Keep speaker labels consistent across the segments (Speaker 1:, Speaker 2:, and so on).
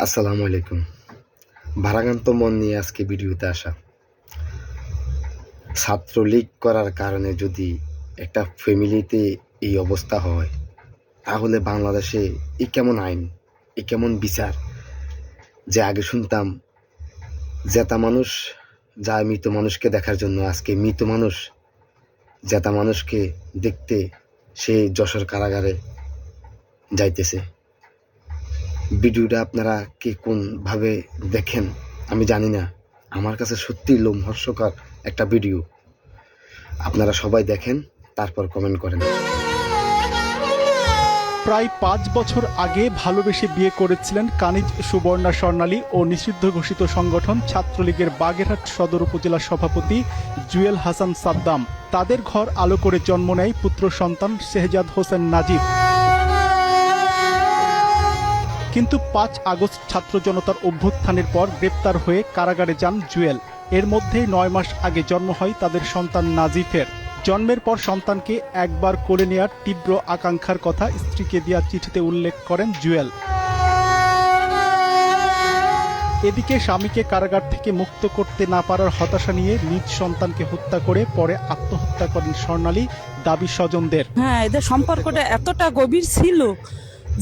Speaker 1: আসসালামু আলাইকুম। ভারাক্রান্ত মন নিয়ে আজকে ভিডিওতে আসা। ছাত্রলীগ করার কারণে যদি একটা ফ্যামিলিতে এই অবস্থা হয়, তাহলে বাংলাদেশে এ কেমন আইন, এ কেমন বিচার? যে আগে শুনতাম জেতা মানুষ যায় মৃত মানুষকে দেখার জন্য, আজকে মৃত মানুষ জেতা মানুষকে দেখতে সে যশোর কারাগারে যাইতেছে। ভিডিওটা আপনারা কে কোনভাবে দেখেন আমি জানি না, আমার কাছে সত্যিই লোমহর্ষকর একটা ভিডিও। আপনারা সবাই দেখেন, তারপর কমেন্ট করেন।
Speaker 2: প্রায় ৫ বছর আগে ভালোবেসে বিয়ে করেছিলেন কানিজ সুবর্ণা স্বর্ণালী ও নিষিদ্ধ ঘোষিত সংগঠন ছাত্রলীগের বাগেরহাট সদর উপজেলা সভাপতি জুয়েল হাসান সাদ্দাম। তাদের ঘর আলো করে জন্ম নেয় পুত্র সন্তান শেহজাদ হোসেন নাজিব। কিন্তু ৫ আগস্ট ছাত্র জনতার অভ্যুত্থানের পর গ্রেপ্তার হয়ে কারাগারে যান জুয়েল। এর মধ্যেই ৯ মাস আগে জন্ম হয় তাদের সন্তান নাজিফের। জন্মের পর সন্তানকে একবার কোলে নেওয়ার তীব্র আকাঙ্ক্ষার কথা স্ত্রীকে দেওয়া চিঠিতে উল্লেখ করেন জুয়েল। এদিকে স্বামীকে কারাগার থেকে মুক্ত করতে না পারার হতাশা নিয়ে নিজ সন্তানকে হত্যা করে পরে আত্মহত্যা করেন স্বর্ণালী, দাবি স্বজনদের।
Speaker 3: হ্যাঁ, এদের সম্পর্কটা এতটা গভীর ছিল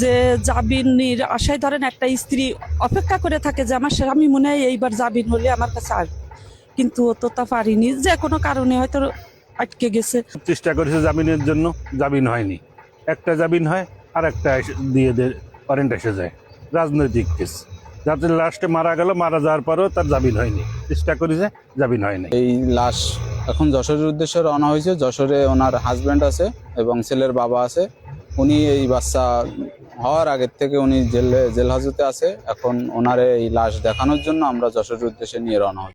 Speaker 3: যে জামিনের আশায় ধরেন একটা স্ত্রী অপেক্ষা করে থাকে যে আমার স্বামী মনে হয় এইবার জামিন হলে আমার কাছে আসবে, কিন্তু ও তো তা পারিনি, যে কোনো কারণে হয়তো আটকে গেছে।
Speaker 4: চেষ্টা করেছে জামিনের জন্য, জামিন হয়নি। একটা জামিন হয় আর একটা দিয়ে ওয়ারেন্ট এসে যায়। রাজনৈতিক কেস, যাতে লাস্টে মারা গেল, মারা যাওয়ার পরেও তার জামিন হয়নি। চেষ্টা করেছে, জামিন হয়নি।
Speaker 5: এই লাশ এখন যশোরের উদ্দেশ্যে রওনা হয়েছে। যশোরে ওনার হাজব্যান্ড আছে এবং ছেলের বাবা আছে। উনি এই বাচ্চা হওয়ার আগের থেকে উনি জেল হাজতে আছে। এখন ওনারে এই লাশ দেখানোর জন্য আমরা যশোরের উদ্দেশ্যে নিয়ে রওনা হই।